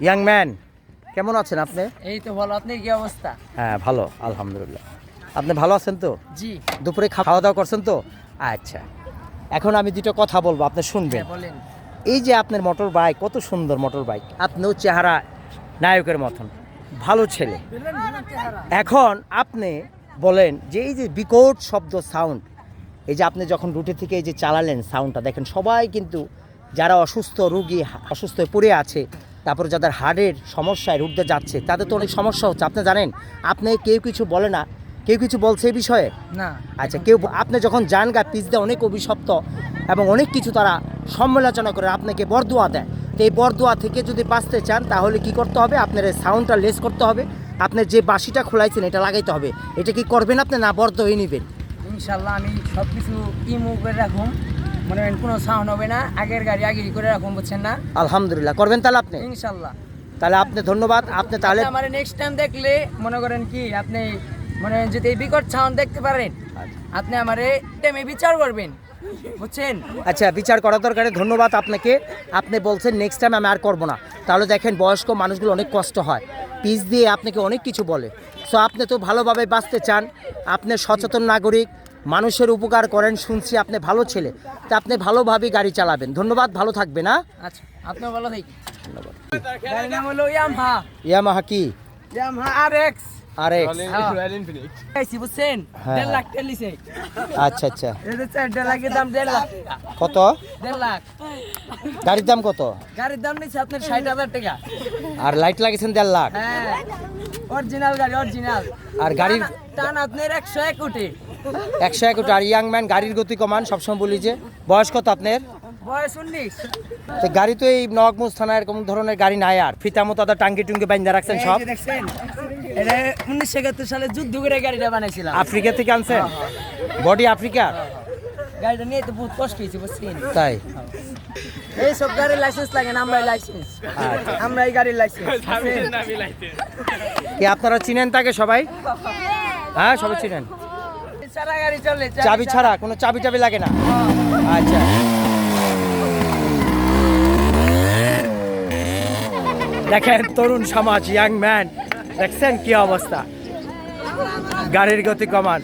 Young man, কেমন আছেন আপনি? এই তো ভালো, আপনি কি অবস্থা? হ্যাঁ ভালো, আলহামদুলিল্লাহ। আপনি ভালো আছেন তো? জি। দুপুরে খাওয়া দাওয়া করছেন তো? আচ্ছা, এখন আমি দুটো কথা বলবো, আপনি শুনবেন। বলেন। এই যে আপনার মোটর বাইক, কত সুন্দর মোটর বাইক, আপনিও চেহারা নায়কের মতন, ভালো ছেলে। এখন আপনি বলেন যে এই যে বিকট শব্দ সাউন্ড, এই যে আপনি যখন রুটে থেকে এই যে চালালেন সাউন্ডটা দেখেন, সবাই কিন্তু যারা অসুস্থ রুগী অসুস্থ হয়ে পড়ে আছে, তারপরে যাদের হার্টের সমস্যায় রুটতে যাচ্ছে, তাদের তো অনেক সমস্যা হচ্ছে। আপনি জানেন, আপনি কেউ কিছু বলে না, কেউ কিছু বলছে এই বিষয়ে না। আচ্ছা, কেউ আপনি যখন যান গা পিছ দিয়ে অনেক অভিশপ্ত এবং অনেক কিছু তারা সমালোচনা করে, আপনাকে বরদোয়া দেয়। তো এই বরদোয়া থেকে যদি বাঁচতে চান তাহলে কি করতে হবে? আপনার এই সাউন্ডটা লেস করতে হবে, আপনার যে বাঁশিটা খোলাইছেন এটা লাগাইতে হবে। এটা কি করবেন আপনি, না বরদ হয়ে নেবেন? ইনশাল্লাহ আমি সব কিছু ইমু করে রাখুন, মনে করেন কোনো সাউন্ড হবে না, আগের গাড়ি আগেই করে রাখুন, বুঝছেন না? আলহামদুলিল্লাহ, করবেন তাহলে আপনি? ইনশাল্লাহ। তাহলে আপনি ধন্যবাদ। আপনি তাহলে আমার নেক্সট টাইম দেখলে মনে করেন কি আপনি মনে করেন যদি এই বিকট সাউন্ড দেখতে পারেন, আপনি আমারে টাইমে বিচার করবেন, বুঝছেন? আচ্ছা, বিচার করার দরকারে ধন্যবাদ আপনাকে। আপনি বলছেন নেক্সট টাইম আমি আর করবো না। তাহলে দেখেন, বয়স্ক মানুষগুলো অনেক কষ্ট হয়, পিছ দিয়ে আপনাকে অনেক কিছু বলে। সো আপনি তো ভালোভাবে বাঁচতে চান, আপনি সচেতন নাগরিক, মানুষের উপকার করেন, শুনছি আপনি ভালো ছেলে, তা আপনি ভালোভাবে গাড়ি চালাবেন। ধন্যবাদ, ভালো থাকবেন। না আচ্ছা, আপনিও ভালো থাকেন। ধন্যবাদ। গাড়ির নাম হলো ইয়ামাহা। ইয়ামাহা কি? Yamaha RX. আরএক্স। আইসি, বুঝছেন? হ্যাঁ। 1.5 লাখ তেল নিছে। আচ্ছা আচ্ছা, এটা 1.5 লাখের দাম 1.5 লাখ। কত 1.5 লাখ। গাড়ির দাম? কত? গাড়ির দাম নিচ্ছে আপনার 60,000 টাকা। আর লাইট লাগিয়েছেন 1.5 লাখ? হ্যাঁ, অরিজিনাল গাড়ি, অরিজিনাল। আর গাড়ির টান আপনার 101 কোটি। 101 কোটি। আর ইয়াং ম্যান, গাড়ির গতি কমান, সবসময় বলি যে বয়স কত আপনার? বয়স 19। তো গাড়ি তো এই নওয়াগঞ্জ থানায় এরকম ধরনের গাড়ি নাই, আর ফিতা মতো আদা টাঙ্গি টুঙ্গি বাইন্দা রাখছেন এই সব। যে দেখছেন, এটা 1971 সালে যুদ্ধ করে গাড়িটা বানাইছিলাম। আফ্রিকা থেকে আনছেন? Body Africa? গাড়িটা নিয়ে তো বহুত কষ্ট হয়েছে, বুঝছেন? তাই? এই সব গাড়ির লাইসেন্স লাগে না, আমরা লাইসেন্স, আচ্ছা। আমরা এই গাড়ির লাইসেন্স। কি আপনারা চিনেন তাকে সবাই? হ্যাঁ, সবাই চিনেন। সারা গাড়ি চলে চাবি ছাড়া? কোনো চাবি টাবি লাগে না? আচ্ছা, দেখেন তরুণ সমাজ, ইয়াং ম্যান, দেখছেন কি অবস্থা, গাড়ির গতি কমান।